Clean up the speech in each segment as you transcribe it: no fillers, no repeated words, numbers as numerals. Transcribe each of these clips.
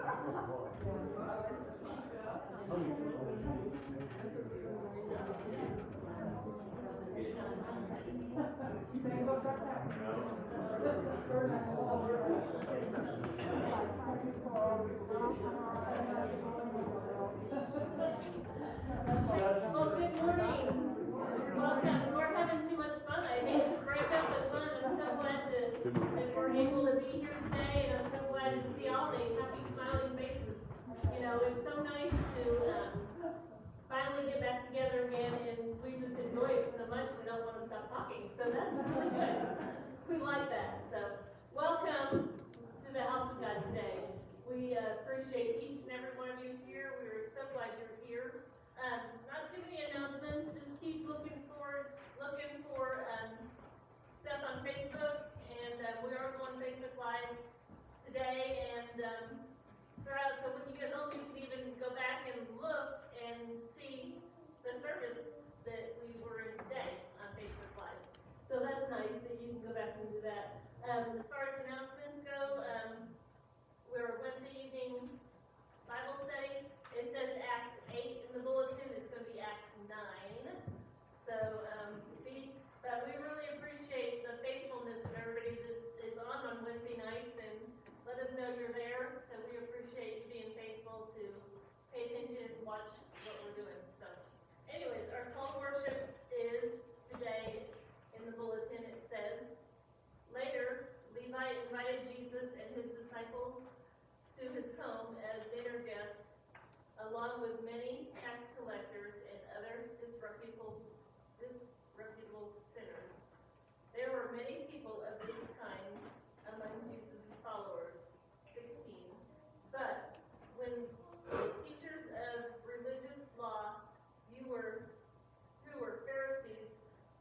Well, good morning. Welcome. We're having too much fun. I hate to break up the fun. I'm so glad that we're able to be here today, and I'm so glad to see all the happy, smiling faces. You know, it's so nice to finally get back together again, and we just enjoy it so much we don't want to stop talking. So that's really good. We like that. So welcome to the house of God today. We appreciate each and every one of you here. We are so glad you're here. Not too many announcements. Just keep looking for stuff on Facebook, and we are going Facebook Live today and throughout. So when you get home, you can even go back and look and see the service that we were in today on Facebook Live. So that's nice that you can go back and do that. As far as announcements go, we're Wednesday evening Bible study. It says Acts 8 in the bulletin. It's going to be Acts 9. So, but we really appreciate the faithfulness of everybody that is on Wednesday nights, and let us know you're there. So we appreciate you being faithful to pay attention and watch what we're doing. So, anyways, our call to worship is today in the bulletin. It says, later, Levi invited Jesus and his disciples to his home as dinner guests, along with many tax collectors and other disreputable sinners. There were many people of this kind among Jesus' followers. 16. But when the teachers of religious law, who were Pharisees,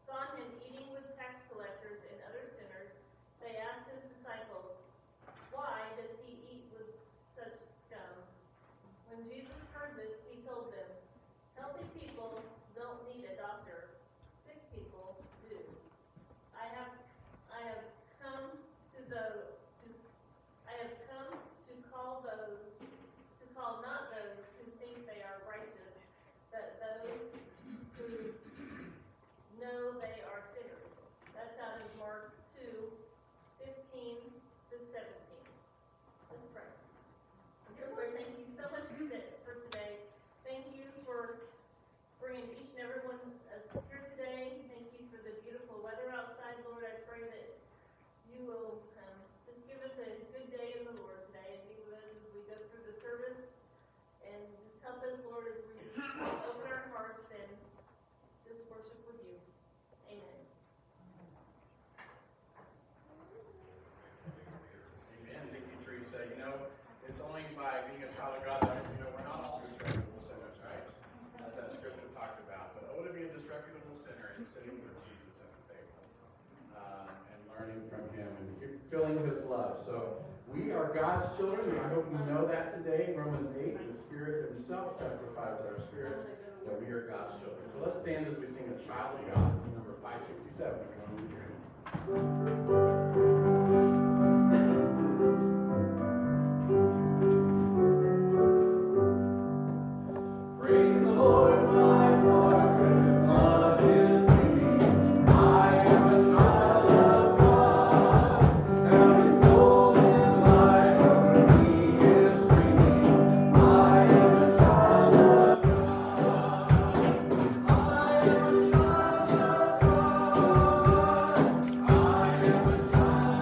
saw him eating with tax collectors and other sinners, they asked his disciples, "Why does he eat with such scum?" When Jesus heard this, he told them, "Healthy people don't need a doctor. Sick people do. I have come to call not those who think they are righteous, but those who know they are sinners." That's out of Mark 2:15 to 17. Let's pray. Dear Lord, thank you so much for today. Thank you for bringing each and every one here today. Thank you for the beautiful weather outside, Lord. I pray that you will just give us a good day in the Lord today, and be with us as we go through the service. And just help us, Lord, as we just open our hearts and just worship with you. Amen. Amen. Thank you, Teresa. You know, it's only by being a child of God that, we're not all disreputable sinners, right? As that scripture talked about. But oh, to be a disreputable sinner and sitting with Jesus at the table and learning from him and feeling his love. So we are God's children, and I hope we know that today. Romans 8, the Spirit himself testifies our spirit that we are God's children. So let's stand as we sing A Child of God. It's number 567. If you want to read your Praise the Lord, my heart, precious love is me. I am a child of God, and his golden light over me is streaming. I am a child of God. I am a child of God. I am a child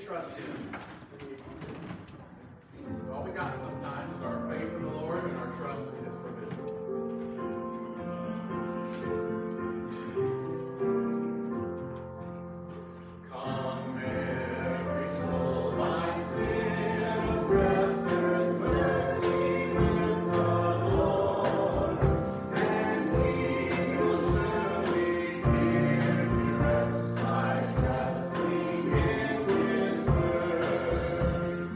trust Him when we sin. All we got sometimes is our faith in the Lord and our trust in His provision. Come, every soul, my sin, rest, there's mercy with the Lord, and He will surely give you rest by trusting in His word.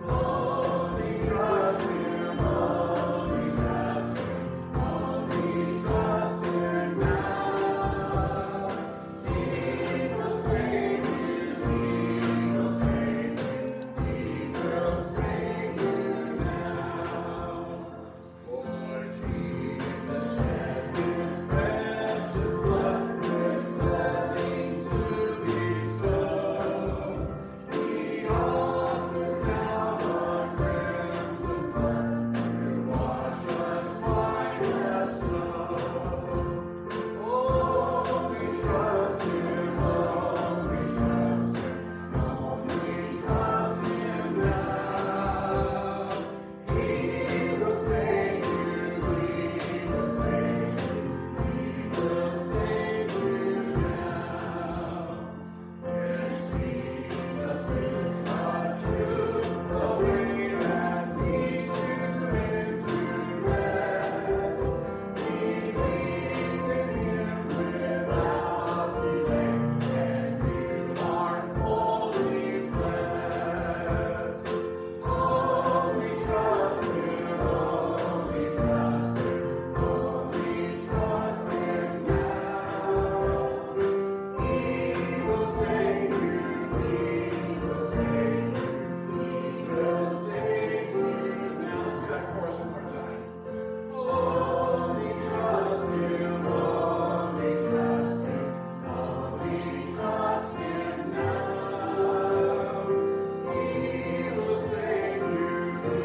Only trust Him, only trust Him, only trust Him now. He will save you, He will save you, He will save you now. For Jesus shed His precious blood, with blessings to bestow. He offers now the crimson blood to wash us white as snow. Only trust Him, only trust Him, only trust Him now. He will save you, He will save you, He will save you now. Yes, Jesus is the truth, the way that leads you into rest. Believe in Him without delay, and you are fully blessed. Only trust Him, only trust Him, only trust Him now. He will save you, He will save you, He will save you now. Let's do that chorus one more time. Only trust Him, only trust Him, only trust Him now. He will save you, He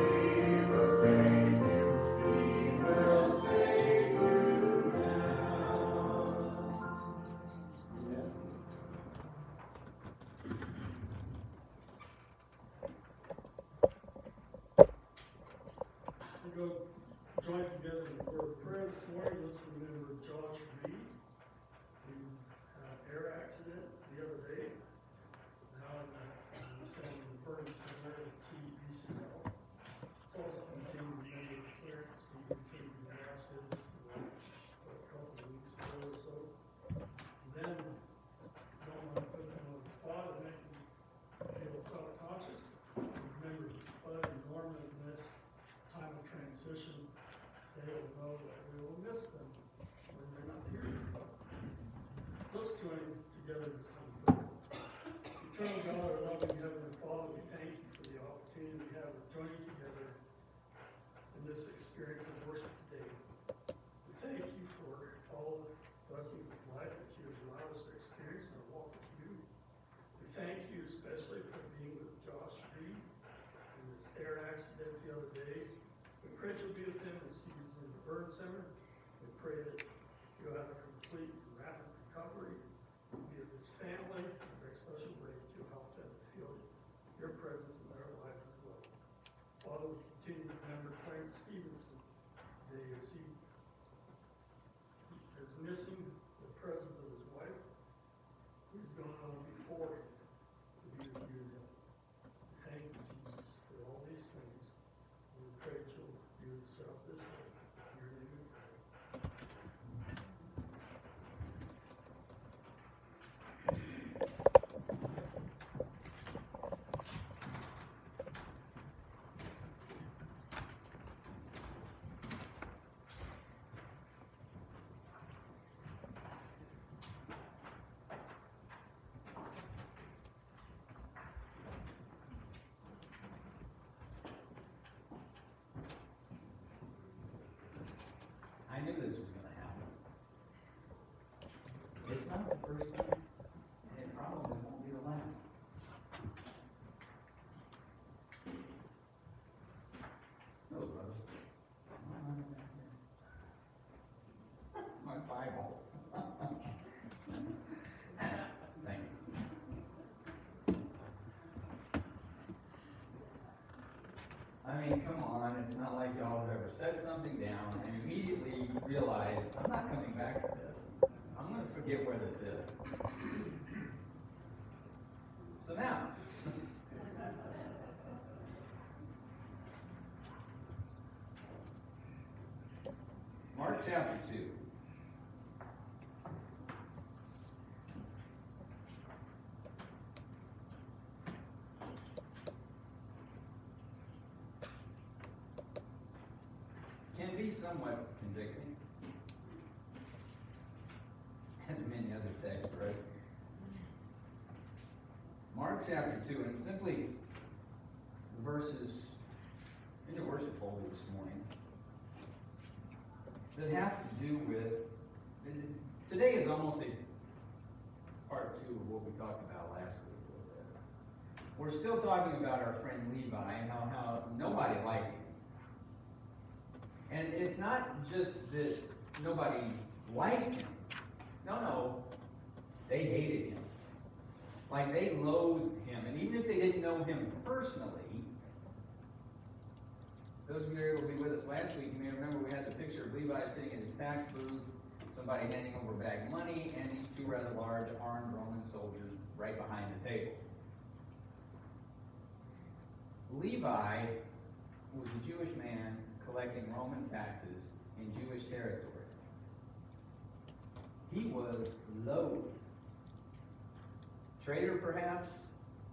will save you, He will save you now. We'll go join together in a word of prayer this morning. Let's remember Josh Reed, who had an air accident the other day. Now I'm sent to the burn center at CBCL. It's also something to remember Clarence Stevenson, who lost his wife a couple of weeks ago or so. And then, don't want to put them on the spot and make them feel self-conscious. Remember Bud and Norman in this time of transition. They will know that we will miss them when they're not here. Let's join together in this time of prayer. Eternal God, our loving Heavenly Father, we thank you for the opportunity we have of joining together in this experience of worship today. We thank you for all the blessings of life that you have allowed us to experience in our walk with you. We thank you especially for being with Josh Reed in this air accident the other day. We pray that you'll be with him as he's in the burn center. We pray that you'll have a complete and rapid recovery. Be with his family in a very special way that you'll help them to feel your presence in their life as well. Father, we continue to remember Clarence Stevenson today as he is missing the presence of his wife, who's gone on before him to be with you now. Thank you, Jesus, for all these things. We pray that you'll do this throughout this day. In your name we pray. I knew this was going to happen. It's not the first time, and it probably won't be the last. No, brother. My Bible. Thank you. I mean, come on, it's not like y'all have ever set something down and immediately realized, I'm not coming back to this. I'm going to forget where this is. So now, Mark chapter 2. Can be somewhat convicting, as many other texts, right? Mark chapter 2, and simply the verses in your worship folder this morning that have to do with, today is almost a part 2 of what we talked about last week a little bit. We're still talking about our friend Levi and how nobody liked him. And it's not just that nobody liked him. No, they hated him. Like, they loathed him. And even if they didn't know him personally, those of you who were able to be with us last week, you may remember we had the picture of Levi sitting in his tax booth, somebody handing over a bag of money, and these two rather large armed Roman soldiers right behind the table. Levi was a Jewish man collecting Roman taxes in Jewish territory. He was loathed. Traitor, perhaps,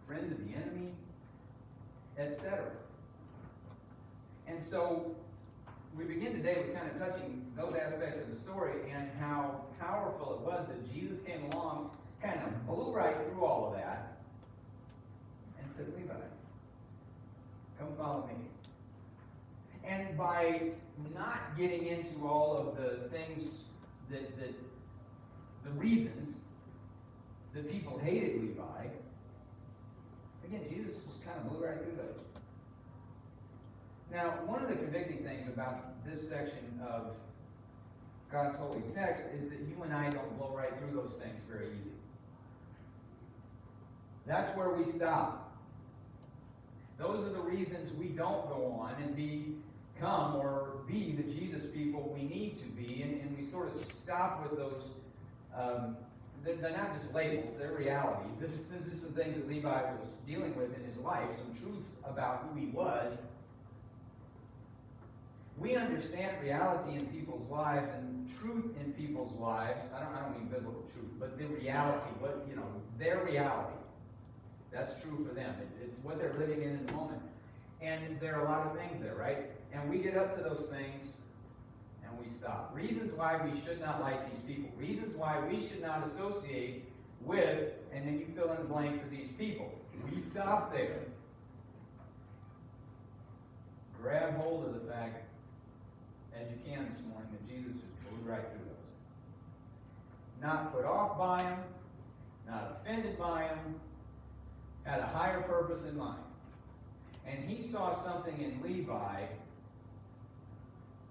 friend of the enemy, etc. And so we begin today with kind of touching those aspects of the story and how powerful it was that Jesus came along, kind of blew right through all of that, and said, Levi, come follow me. And by not getting into all of the things the reasons that people hated Levi, again, Jesus just kind of blew right through those. Now, one of the convicting things about this section of God's holy text is that you and I don't blow right through those things very easy. That's where we stop. Those are the reasons we don't go on and become or be the Jesus people we need to be, and we sort of stop with those. They're not just labels, they're realities. This is some things that Levi was dealing with in his life, some truths about who he was. We understand reality in people's lives and truth in people's lives. I don't mean biblical truth, but the reality, their reality. That's true for them. It's what they're living in the moment. And there are a lot of things there, right? And we get up to those things and we stop. Reasons why we should not like these people. Reasons why we should not associate with, and then you fill in the blank for these people. We stop there. Grab hold of the fact, as you can this morning, that Jesus just blew right through those. Not put off by him, not offended by him, had a higher purpose in mind. And he saw something in Levi.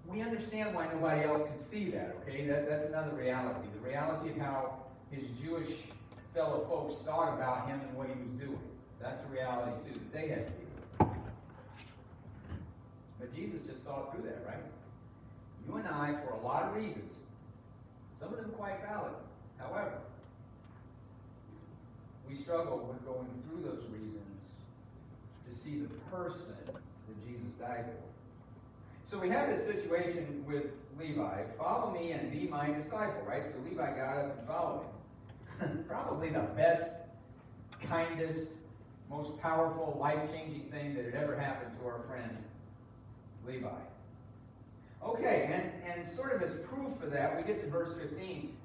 We understand why nobody else could see that, okay? That's another reality. The reality of how his Jewish fellow folks thought about him and what he was doing. That's a reality, too, that they had to deal with. But Jesus just saw through that, right? You and I, for a lot of reasons, some of them quite valid, however, we struggle with going through those reasons to see the person that Jesus died for. So we have this situation with Levi. Follow me and be my disciple, right? So Levi got up and followed him. Probably the best, kindest, most powerful, life-changing thing that had ever happened to our friend Levi. Okay, and sort of as proof for that, we get to verse 15.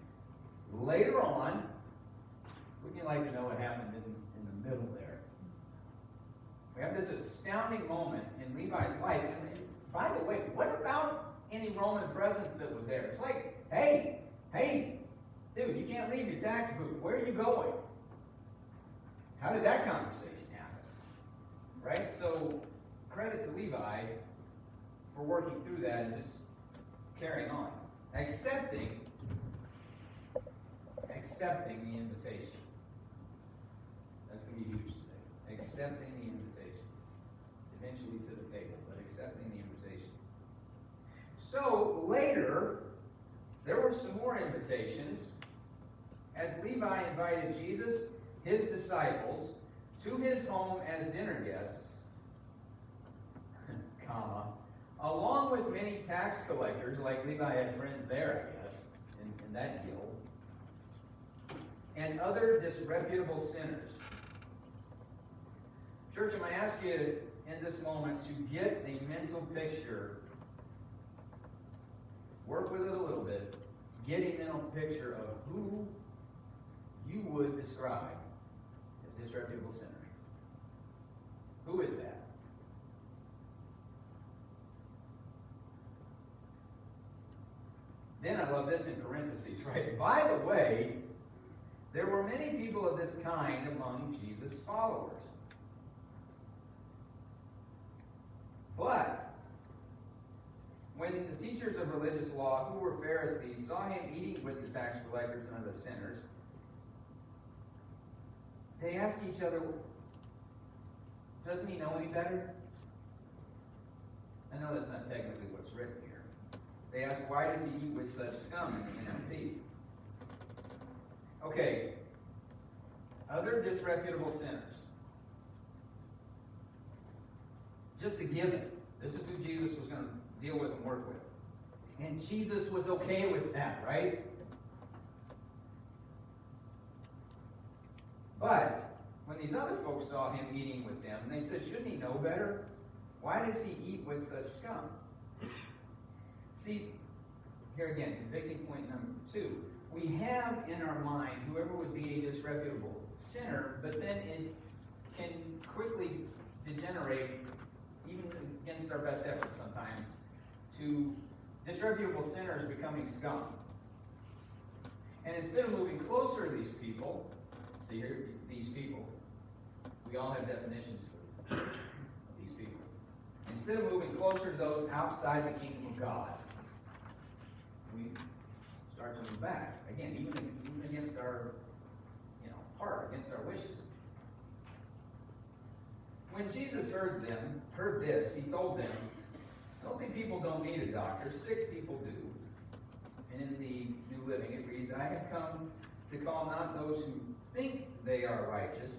Later on, wouldn't you like to know what happened in the middle there? We have this astounding moment in Levi's life. And by the way, what about any Roman presence that was there? It's like, hey, dude, you can't leave your tax booth. Where are you going? How did that conversation happen? Right? So, credit to Levi for working through that and just carrying on. Accepting the invitation. That's going to be huge today. Accepting the invitation. Eventually to the table. But interpretations, as Levi invited Jesus, his disciples, to his home as dinner guests, comma, along with many tax collectors, like Levi had friends there, I guess, in that guild, and other disreputable sinners. Church, I'm going to ask you in this moment to get a mental picture, work with it a little bit, get a mental picture of who you would describe as disreputable sinners. Who is that? Then I love this in parentheses, right? By the way, there were many people of this kind among Jesus' followers. But when the teachers of religious law, who were Pharisees, saw him eating with the tax collectors and other sinners, they asked each other, doesn't he know any better? I know that's not technically what's written here. They asked, why does he eat with such scum and empty? Okay, other disreputable sinners. Just a given. This is who Jesus was going to deal with and work with. And Jesus was okay with that, right? But when these other folks saw him eating with them, and they said, shouldn't he know better? Why does he eat with such scum? See, here again, convicting point number 2. We have in our mind whoever would be a disreputable sinner, but then it can quickly degenerate, even against our best efforts sometimes, to disreputable sinners becoming scum. And instead of moving closer to these people, see here, these people, we all have definitions for these people. Instead of moving closer to those outside the kingdom of God, we start to move back. Again, even against our heart, against our wishes. When Jesus heard this, he told them, healthy people don't need a doctor, sick people do. And in the New Living it reads, I have come to call not those who think they are righteous,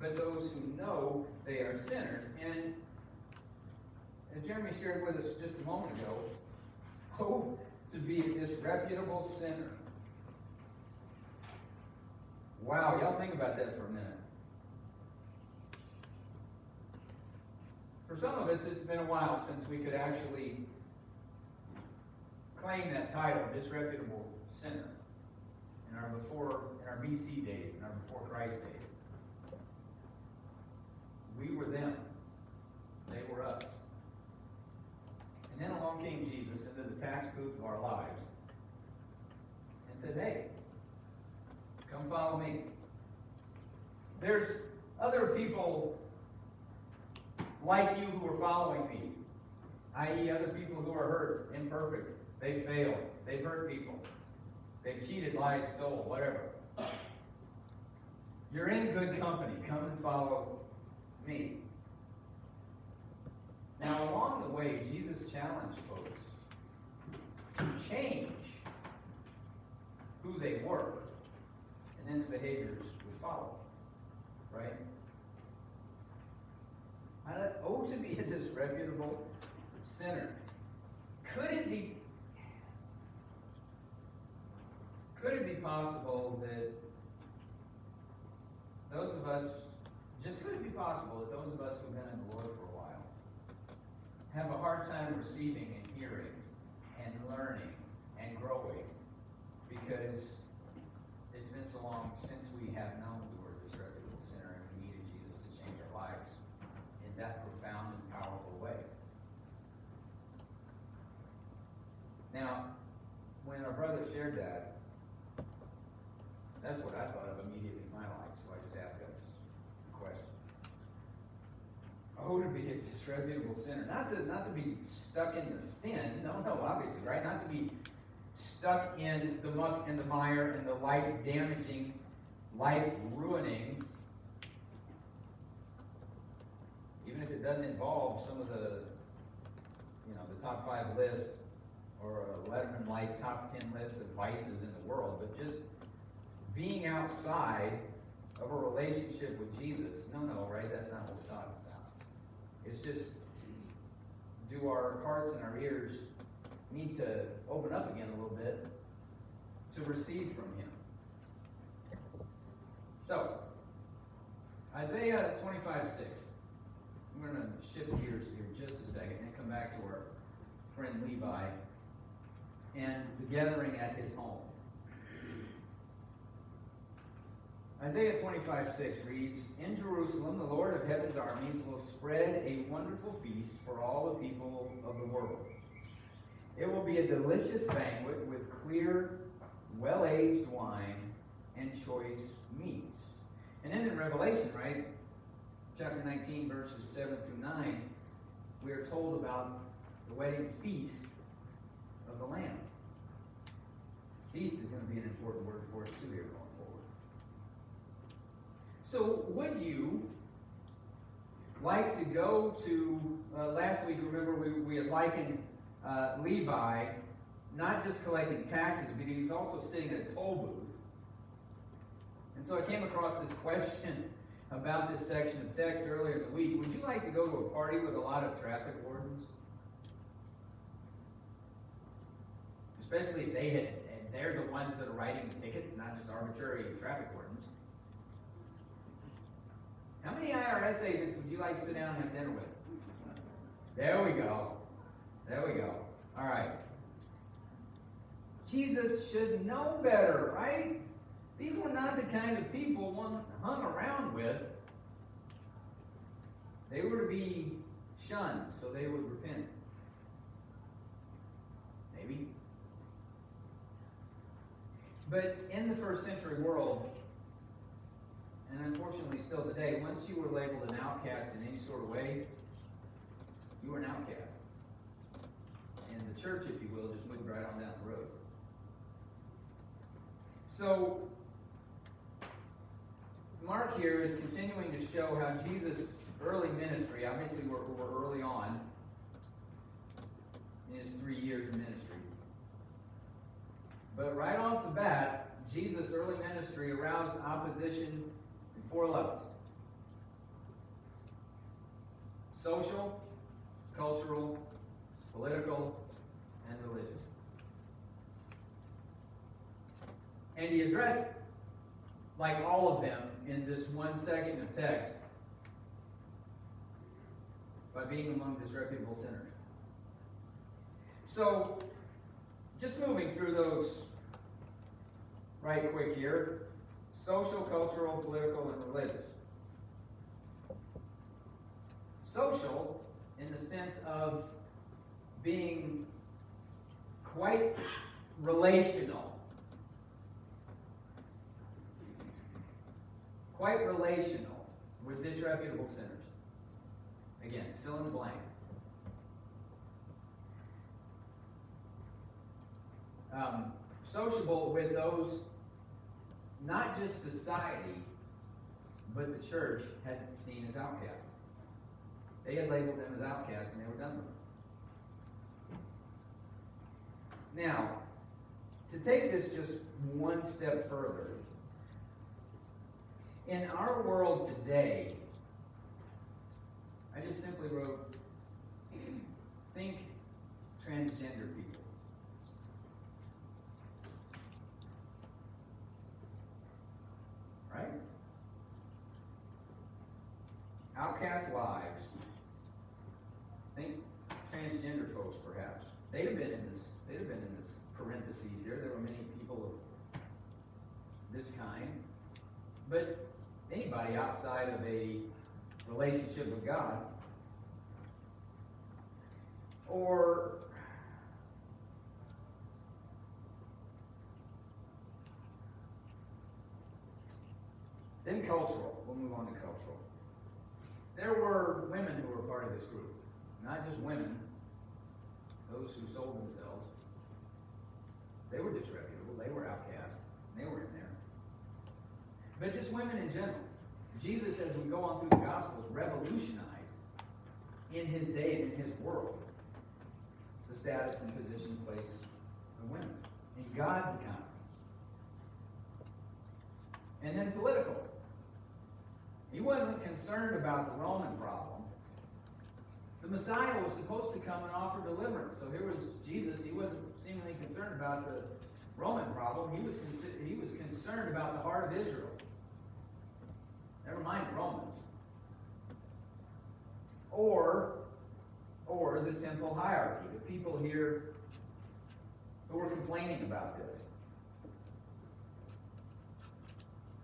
but those who know they are sinners. And as Jeremy shared with us just a moment ago, oh, to be a disreputable sinner. Wow, y'all think about that for a minute. For some of us, it's been a while since we could actually claim that title, disreputable sinner, in our BC days, in our before Christ days. We were them. They were us. And then along came Jesus into the tax booth of our lives and said, hey, come follow me. There's other people like you who are following me, i.e. other people who are hurt, imperfect, they failed, they've hurt people, they've cheated, lied, stole, whatever. You're in good company. Come and follow me. Now, along the way, Jesus challenged folks to change who they were, and then the behaviors would follow. Right? Oh, to be a disreputable sinner. Could it be possible that those of us, could it be possible that those of us who've been in the Lord for a while have a hard time receiving and hearing and learning and growing because it's been so long since we have known the word disreputable sinner and we needed Jesus to change our lives in that profound and powerful way. Now, when our brother shared that, that's what I thought of immediately in my life, so I just asked us the question. Oh, to be a disreputable sinner. Not to be stuck in the sin. No, obviously, right? Not to be stuck in the muck and the mire and the life-damaging, life-ruining, even if it doesn't involve some of the top 5 list or a Letterman-like top 10 list of vices in the world, but just being outside of a relationship with Jesus. No, right? That's not what we're talking about. It's just, do our hearts and our ears need to open up again a little bit to receive from Him? So, Isaiah 25:6. I'm going to shift gears here just a second and come back to our friend Levi and the gathering at his home. Isaiah 25:6 reads, "In Jerusalem the Lord of heaven's armies will spread a wonderful feast for all the people of the world. It will be a delicious banquet with clear, well-aged wine and choice meats." And then in Revelation, right, chapter 19, verses 7 through 9, we are told about the wedding feast of the Lamb. Feast is going to be an important word for us too here going forward. So would you like to go to, last week, remember, we had likened Levi not just collecting taxes, but he was also sitting at a toll booth. And so I came across this question about this section of text earlier in the week. Would you like to go to a party with a lot of traffic wardens? Especially if they're the ones that are writing the tickets, not just arbitrary traffic wardens. How many IRS agents would you like to sit down and have dinner with? There we go. All right. Jesus should know better, right? These were not the kind of people one hung around with. They were to be shunned so they would repent. Maybe. But in the first century world, and unfortunately still today, once you were labeled an outcast in any sort of way, you were an outcast. And the church, if you will, just moved right on down the road. So, Mark here is continuing to show how Jesus' early ministry, obviously we're early on in his 3 years of ministry. But right off the bat, Jesus' early ministry aroused opposition in 4 levels: social, cultural, political, and religious. And he addressed, like all of them, in this one section of text by being among disreputable sinners. So, just moving through those right quick here: social, cultural, political, and religious. Social, in the sense of being quite relational. Quite relational with disreputable sinners. Again, fill in the blank. Sociable with those, not just society, but the church had seen as outcasts. They had labeled them as outcasts and they were done with them. Now, to take this just one step further, in our world today, I just simply wrote, think transgender people. Right? Outcast lives. Think transgender folks, perhaps. They'd have been in this parentheses here. There were many people of this kind. But anybody outside of a relationship with God, or then cultural. We'll move on to cultural. There were women who were part of this group. Not just women, those who sold themselves. They were disreputable, they were outcasts, they were in there. But just women in general. Jesus, as we go on through the Gospels, revolutionized in his day and in his world the status and position placed on women in God's economy. And then political. He wasn't concerned about the Roman problem. The Messiah was supposed to come and offer deliverance. So here was Jesus. He wasn't seemingly concerned about the Roman problem. He was concerned about the heart of Israel. Never mind the Romans. Or the temple hierarchy. The people here who were complaining about this.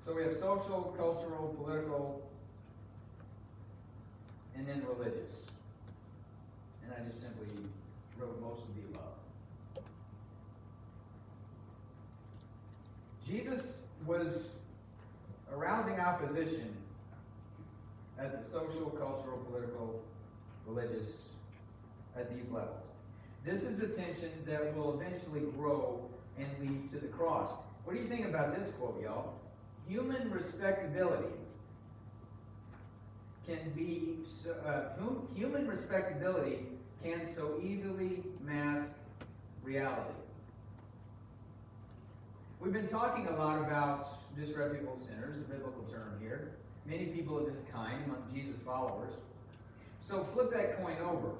So we have social, cultural, political, and then religious. And I just simply wrote most of the above. Jesus was arousing opposition at the social, cultural, political, religious, at these levels. This is the tension that will eventually grow and lead to the cross. What do you think about this quote, y'all? Human respectability human respectability can so easily mask reality. We've been talking a lot about disreputable sinners, the biblical term here. Many people of this kind among Jesus' followers. So flip that coin over.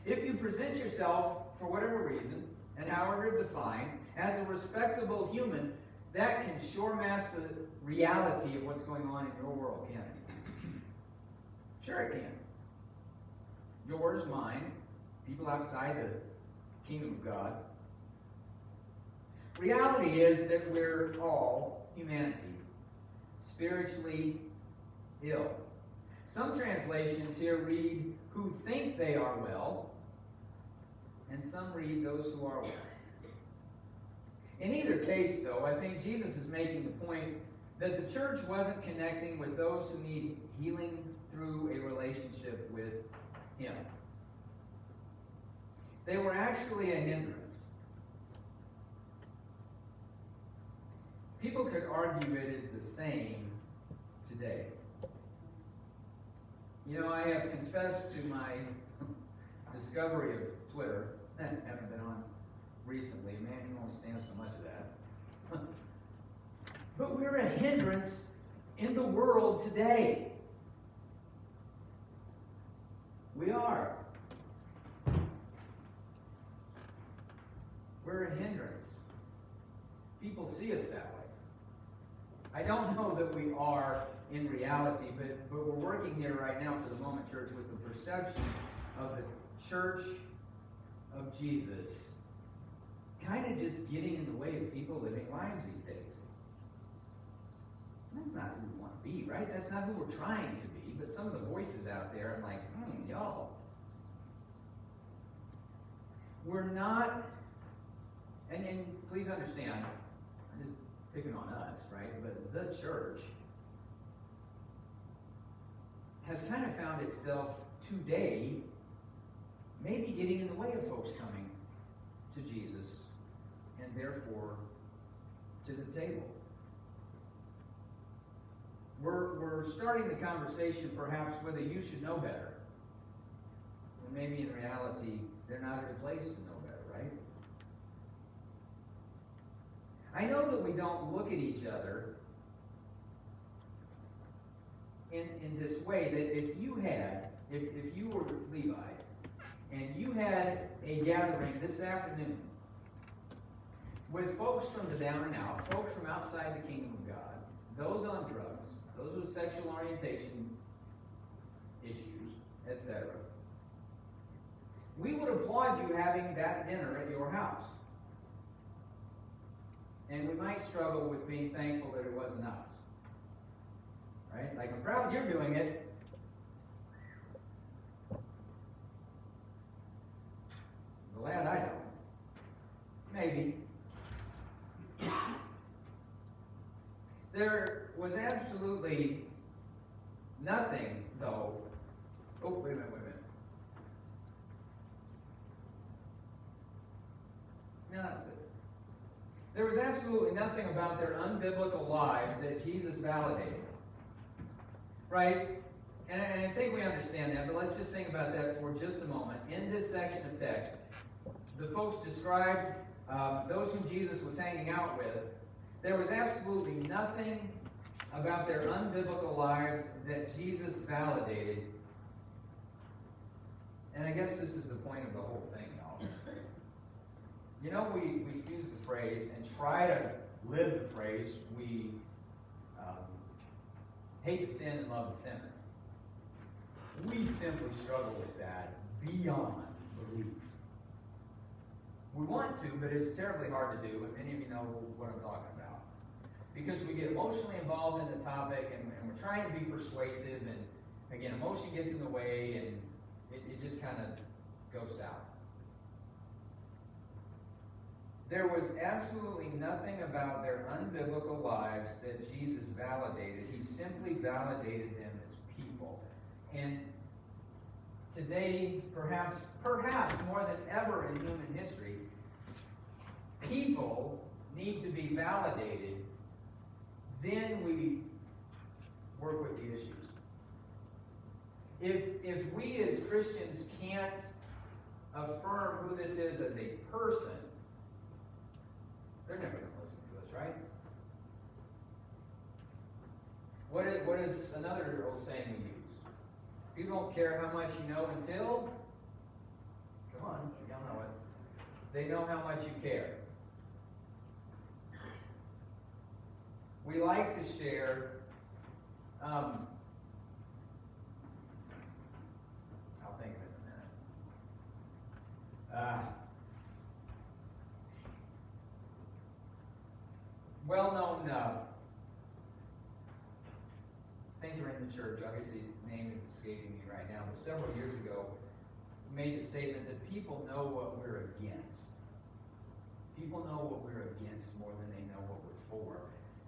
If you present yourself, for whatever reason, and however defined, as a respectable human, that can sure mask the reality of what's going on in your world, can't it? Sure it can. Yours, mine, people outside the kingdom of God. Reality is that we're all humanity, spiritually ill. Some translations here read, who think they are well, and some read, those who are well. In either case, though, I think Jesus is making the point that the church wasn't connecting with those who need healing through a relationship with Him. They were actually a hindrance. People could argue it is the same today. You know, I have confessed to my discovery of Twitter. I haven't been on recently. Man can only stand so much of that. But we're a hindrance in the world today. We are. We're a hindrance. People see us that way. I don't know that we are in reality, but we're working here right now for the moment, church, with the perception of the church of Jesus kind of just getting in the way of people living lives these days. That's not who we want to be, right? That's not who we're trying to be. But some of the voices out there, I'm like, y'all. We're not, and please understand, I'm just picking on us, right? But the church has kind of found itself today maybe getting in the way of folks coming to Jesus and therefore to the table. We're starting the conversation perhaps with a you should know better. When maybe in reality, they're not at a place to know better, right? I know that we don't look at each other in this way, that if you were Levi, and you had a gathering this afternoon with folks from the down and out, folks from outside the kingdom of God, those on drugs, those with sexual orientation issues, etc. We would applaud you having that dinner at your house. And we might struggle with being thankful that it wasn't us. Right? Like, I'm proud you're doing it. Glad I don't. Maybe. There was absolutely nothing, though. Oh, wait a minute. No, that was it. There was absolutely nothing about their unbiblical lives that Jesus validated. Right? And I think we understand that, but let's just think about that for just a moment. In this section of text, the folks described, those whom Jesus was hanging out with, there was absolutely nothing about their unbiblical lives that Jesus validated. And I guess this is the point of the whole thing, y'all. You know, we use the phrase and try to live the phrase, we hate the sin and love the sinner. We simply struggle with that beyond belief. We want to, but it's terribly hard to do, and many of you know what I'm talking about. Because we get emotionally involved in the topic, and we're trying to be persuasive, and again, emotion gets in the way, and it just kind of goes south. There was absolutely nothing about their unbiblical lives that Jesus validated. He simply validated them as people. And today, perhaps more than ever in human history, people need to be validated. Then we work with the issues. If we as Christians can't affirm who this is as a person, they're never going to listen to us, right? What is another old saying we use? People don't care how much you know until, come on, y'all know it. They know how much you care. We like to share, I'll think of it in a minute. Well-known thinker in the church, obviously his name is escaping me right now, but several years ago made the statement that people know what we're against. People know what we're against more than they know what we're for.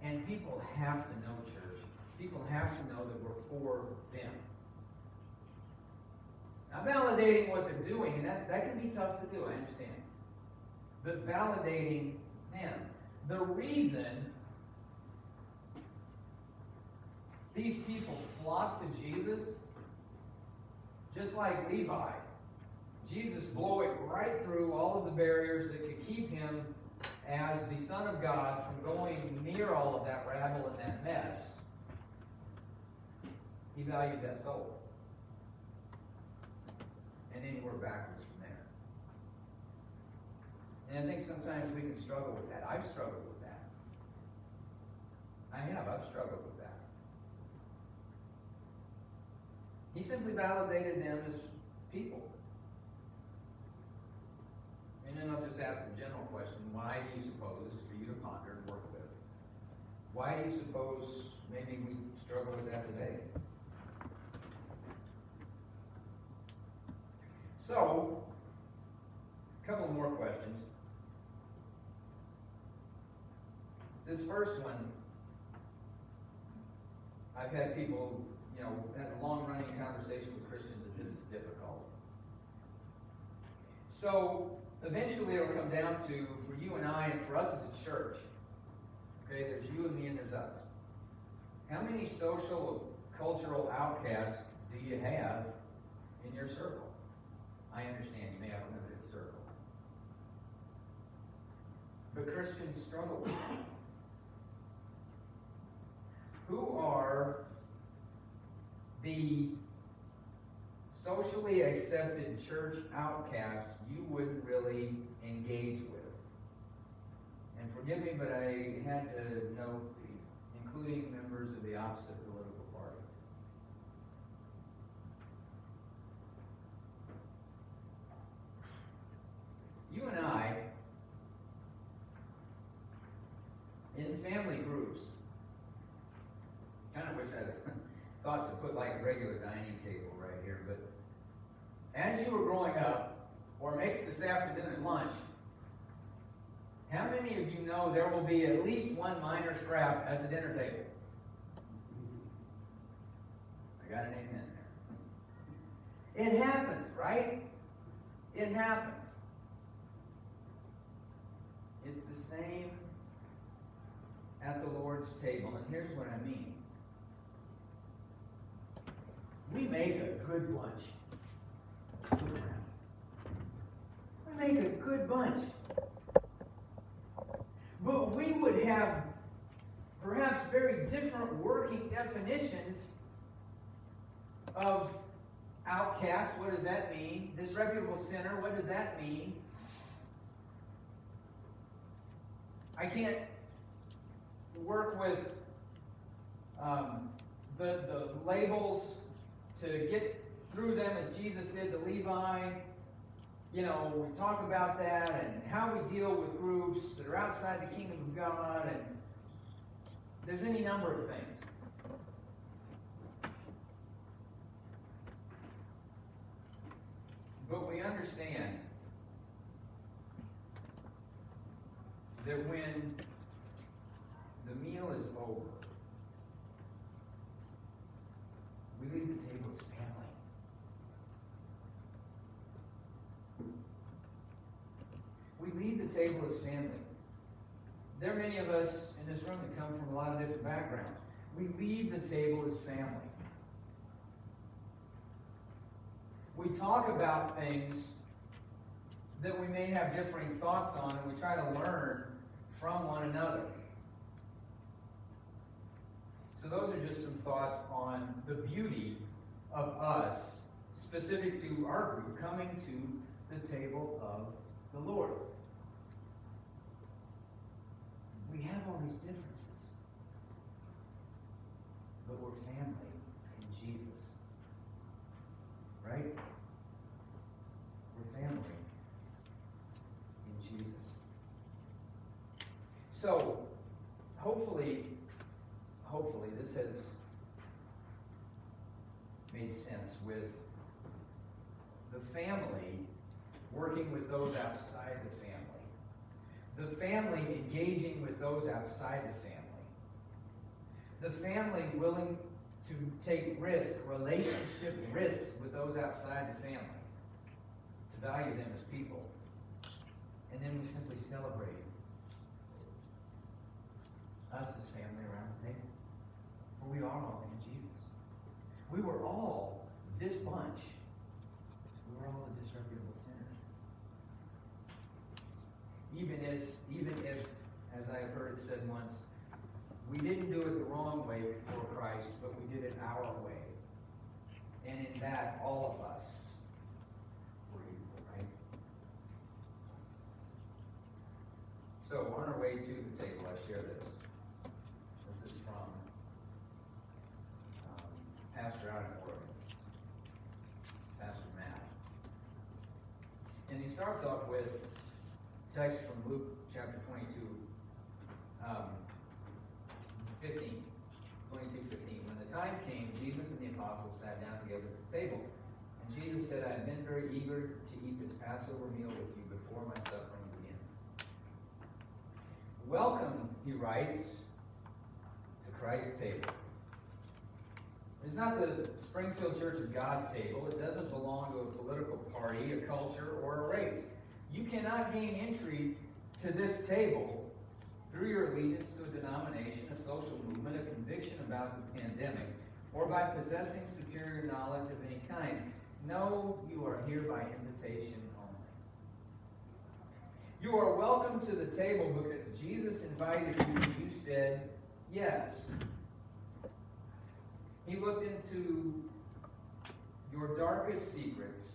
And people have to know, church. People have to know that we're for them. Now, validating what they're doing, and that can be tough to do, I understand. But validating them. The reason these people flocked to Jesus, just like Levi, Jesus blew it right through all of the barriers that could keep him as the Son of God from going near all of that rabble and that mess. He valued that soul. And then he worked backwards from there. And I think sometimes we can struggle with that. I've struggled with that. I've struggled with that. He simply validated them as people. And then I'll just ask the general question, why do you suppose, for you to ponder and work with, why do you suppose maybe we struggle with that today? So, a couple more questions. This first one, I've had people, had a long-running conversation with Christians that this is difficult. So, eventually it'll come down to, for you and I, and for us as a church, okay, there's you and me and there's us. How many social, cultural outcasts do you have in your circle? I understand you may have a limited circle. But Christians struggle with that. Who are the socially accepted church outcasts you wouldn't really engage with? And forgive me, but I had to note, including members of the opposite political party. You and I, in family groups, kind of wish I'd thought to put like a regular dining table right here, but as you were growing up, or maybe this afternoon at lunch, how many of you know there will be at least one minor scrap at the dinner table? I got an amen there. It happens, right? It happens. It's the same at the Lord's table, and here's what I mean. We make a good bunch. Look around. We make a good bunch. But we would have perhaps very different working definitions of outcast. What does that mean? Disreputable sinner. What does that mean? I can't work with the labels to get through them as Jesus did to Levi. You know, we talk about that and how we deal with groups that are outside the kingdom of God, and there's any number of things. But we understand that when the meal is over, we leave the table as family. We leave the table as family. There are many of us in this room that come from a lot of different backgrounds. We leave the table as family. We talk about things that we may have differing thoughts on, and we try to learn from one another. So those are just some thoughts on the beauty of us, specific to our group, coming to the table of the Lord. We have all these differences, but we're family in Jesus. Right? We're family in Jesus. So, hopefully this has made sense with the family working with those outside the family. The family engaging with those outside the family. The family willing to take risk, relationship risks with those outside the family, to value them as people. And then we simply celebrate us as family around the table. For we are all in Jesus. We were all, this bunch, we were all the disreputable sinners. Even if, as I have heard it said once, we didn't do it the wrong way before Christ, but we did it our way. And in that, all of us were equal, right? So, on our way to the table, I share this. This is from Pastor out in Oregon, Pastor Matt. And he starts off with text from Luke chapter 22, 22:15. When the time came, Jesus and the apostles sat down together at the table. And Jesus said, I have been very eager to eat this Passover meal with you before my suffering begins. Welcome, he writes, to Christ's table. It's not the Springfield Church of God table. It doesn't belong to a political party, a culture, or a race. You cannot gain entry to this table through your allegiance to a denomination, a social movement, a conviction about the pandemic, or by possessing superior knowledge of any kind. No, you are here by invitation only. You are welcome to the table because Jesus invited you and you said yes. He looked into your darkest secrets,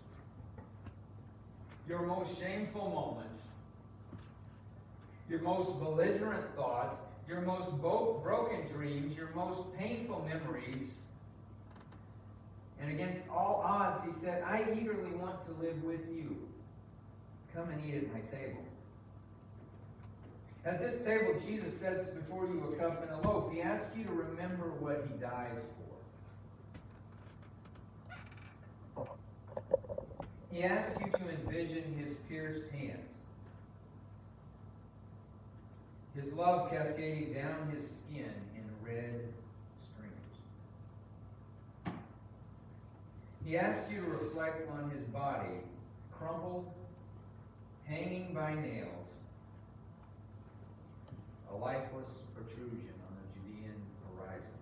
your most shameful moments, your most belligerent thoughts, your most broken dreams, your most painful memories. And against all odds, he said, I eagerly want to live with you. Come and eat at my table. At this table, Jesus sets before you a cup and a loaf. He asks you to remember what he dies for. He asks you to envision his pierced hands, his love cascading down his skin in red streams. He asks you to reflect on his body, crumpled, hanging by nails, a lifeless protrusion on the Judean horizon.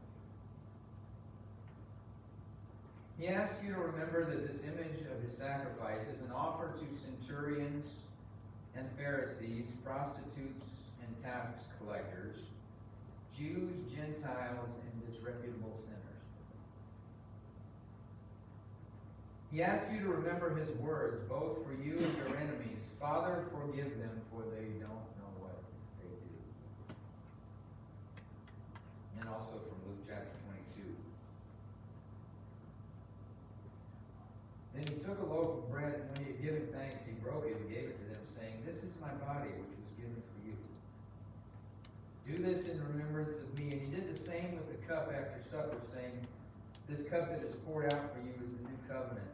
He asks you to remember that this image of his sacrifice is an offer to centurions and Pharisees, prostitutes and tax collectors, Jews, Gentiles, and disreputable sinners. He asks you to remember his words, both for you and your enemies. Father, forgive them, for they don't know what they do. And also from Luke chapter 22. Then he took a loaf of bread, and when he had given thanks, he broke it and gave it to them, saying, This is my body, which was given for you. Do this in remembrance of me. And he did the same with the cup after supper, saying, This cup that is poured out for you is the new covenant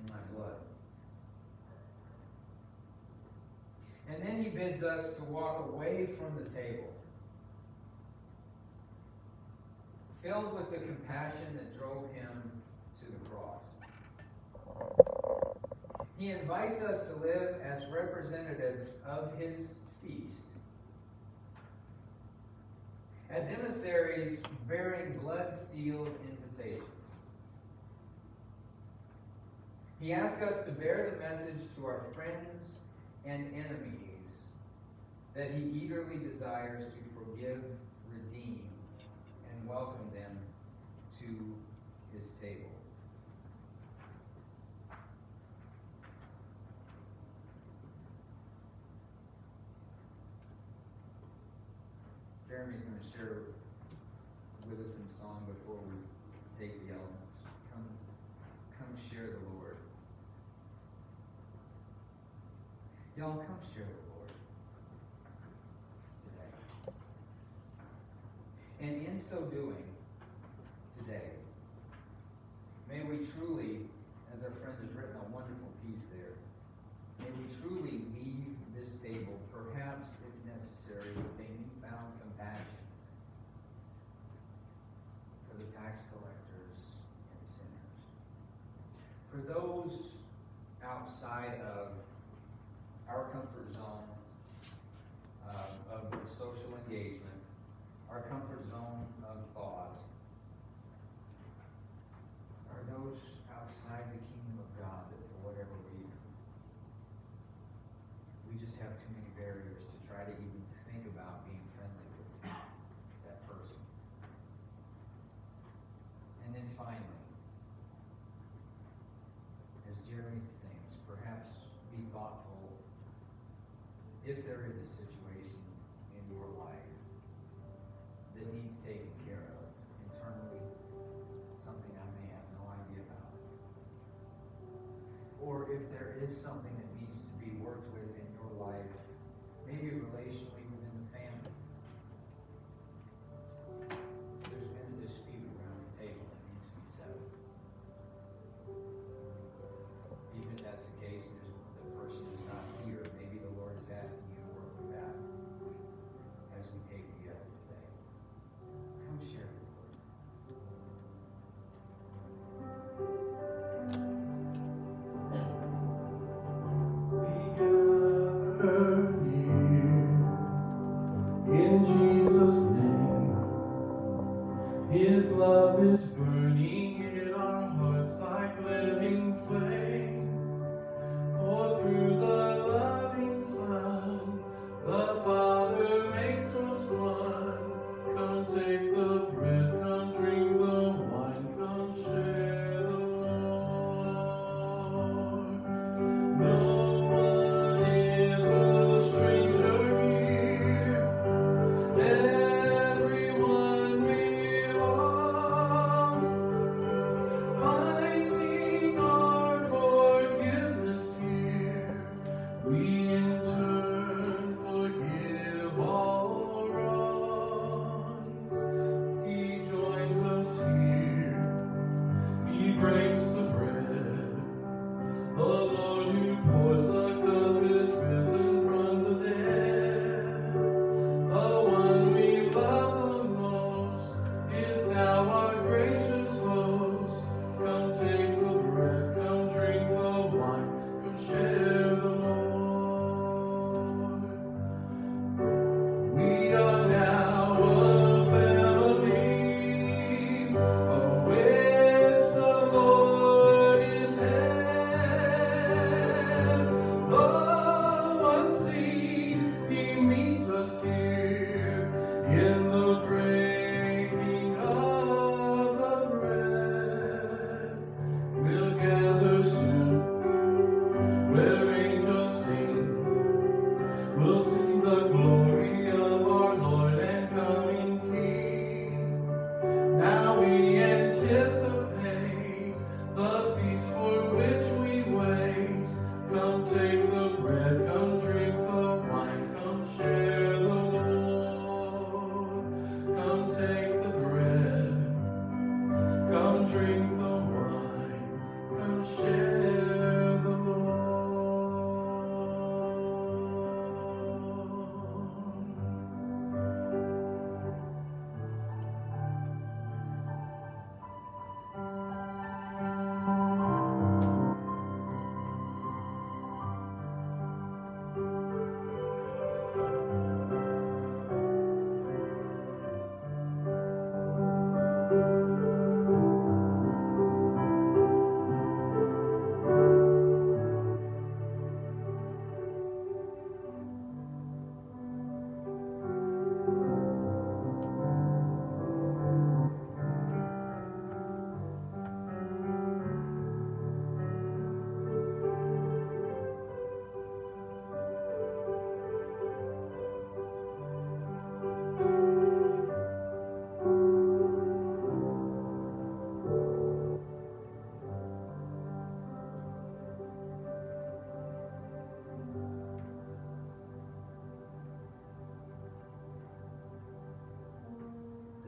in my blood. And then he bids us to walk away from the table, filled with the compassion that drove him to the cross. He invites us to live as representatives of his feast, as emissaries bearing blood-sealed invitations. He asks us to bear the message to our friends and enemies that he eagerly desires to forgive, redeem, and welcome them to his table. Jeremy's going to share with us in song before we take the elements. Come share the Lord. Y'all come share the Lord today. And in so doing, today, may we truly, as our friend has written a wonderful piece there, may we truly leave this table, perhaps if necessary, with a newfound compassion for the tax collectors and sinners. For those outside of our comfort zone of social engagement, our comfort zone of thought, are those outside the kingdom of God that for whatever reason, we just have too many barriers to try to even think about being friendly with that person. And then finally, as Jeremy sings, perhaps be thoughtful if there is a situation in your life that needs taken care of internally, something I may have no idea about, or if there is something that needs to be worked with in your life, maybe relationally within the family. There's been a dispute around the table that needs to be settled. Even if that's the case, the person is not here. Maybe the Lord is asking you to work with that as we take together today. Come share the Lord. We gather here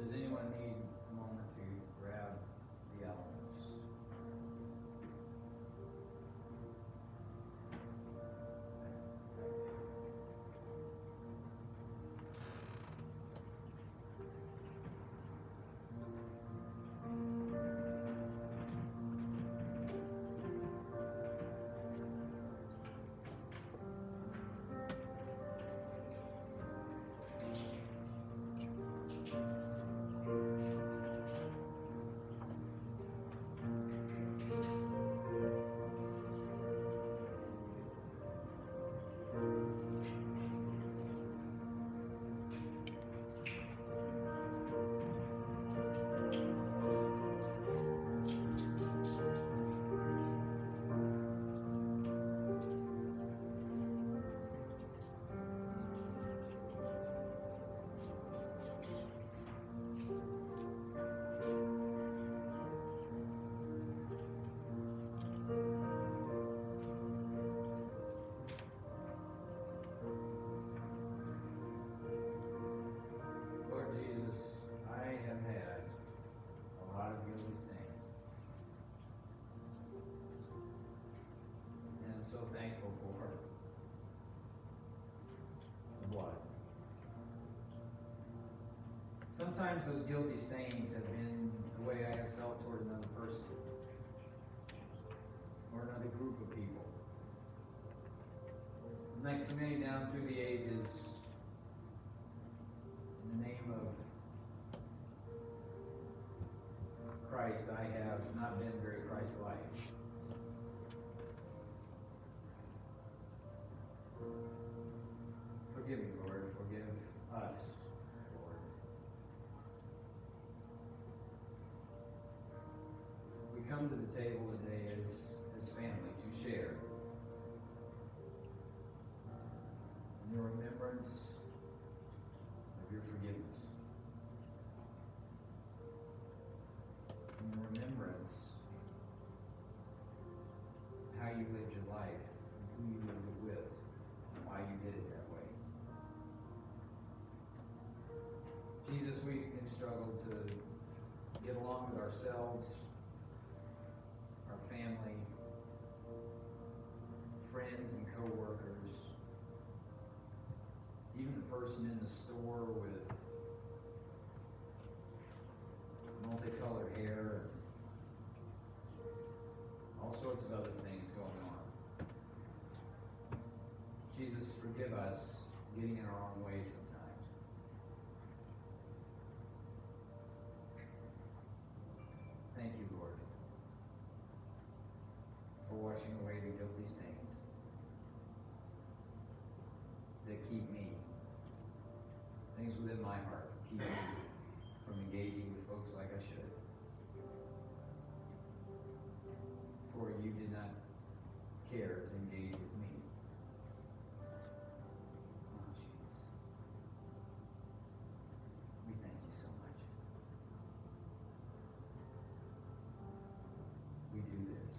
Does anyone need a moment to grab the elements? Lord Jesus, I have had a lot of guilty things. And I'm so thankful for the blood. Sometimes those guilty stains have been the way I have felt toward another person or another group of people. Like so many down through the ages, in the name of Christ, I have not been very Christ-like. Forgive me, Lord. Forgive us, Lord. We come to the table today as family to share in the remembrance of your forgiveness. In the remembrance of how you lived your life, and who you lived it with, and why you did it that way. Jesus, we have struggled to get along with ourselves, our family, friends and co-workers, even the person in the store with multicolored hair, all sorts of other things going on. Jesus, forgive us getting in our own way sometimes. Thank you, Lord, for washing away the guilty stains that keep me, things within my heart, keep me from engaging with folks like I should. For you did not care to engage with me. Oh, Jesus. We thank you so much. We do this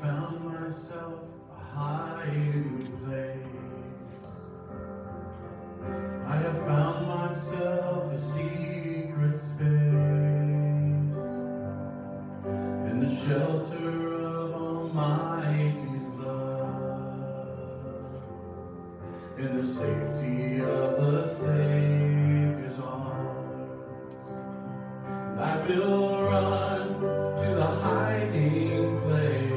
found myself a hiding place. I have found myself a secret space in the shelter of Almighty's love, in the safety of the Savior's arms. And I will run to the hiding place.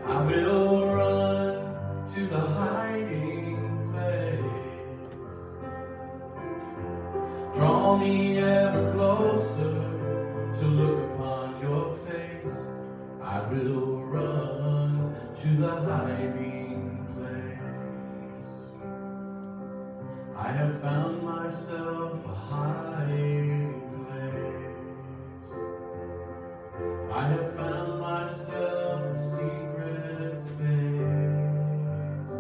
I will run to the hiding place. Draw me ever closer to look upon your face. I will run to the hiding place. I have found myself a hiding place. I have found myself a secret space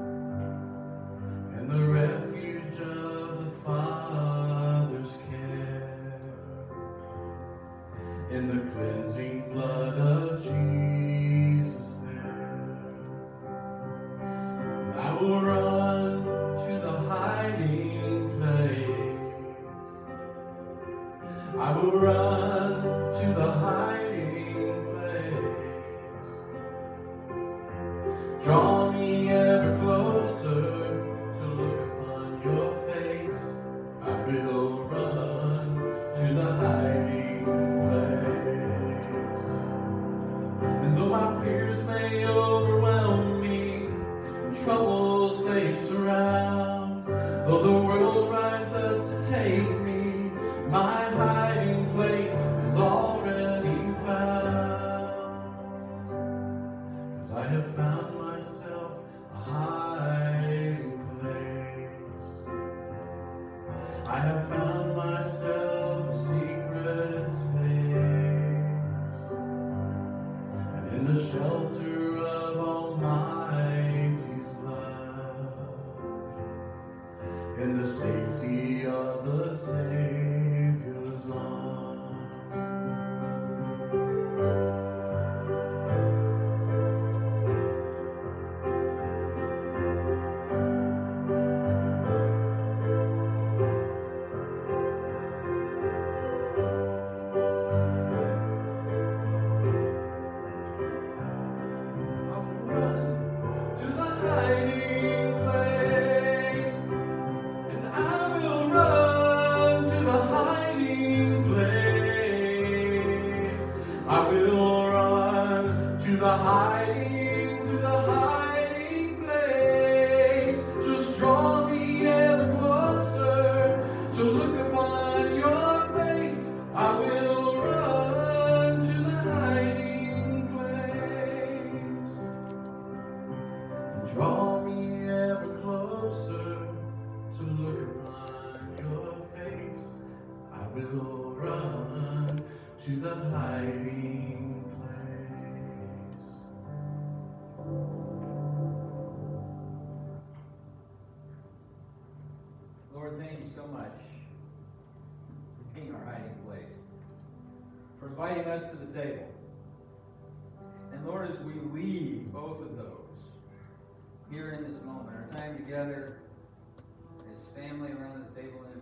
in the refuge of the Father's care, in the cleansing blood of Jesus there. And I will run to the hiding place. I will run to the hiding place. Draw me ever closer to look upon your face. I will run to the hiding place. And though my fears may overwhelm me, and troubles they surround, though the world rise up to take me, my hiding place is already found. 'Cause I have found myself a hiding place. I have found myself a secret space, and in the shelter of Almighty's love, in the safety of the Savior's arms. To the hiding place. Just draw me ever closer to look upon your face. I will run to the hiding place. Draw me ever closer to look upon your face. I will run to the hiding place. Lord, thank you so much for being our hiding place, for inviting us to the table. And Lord, as we leave both of those here in this moment, our time together as family around the table, and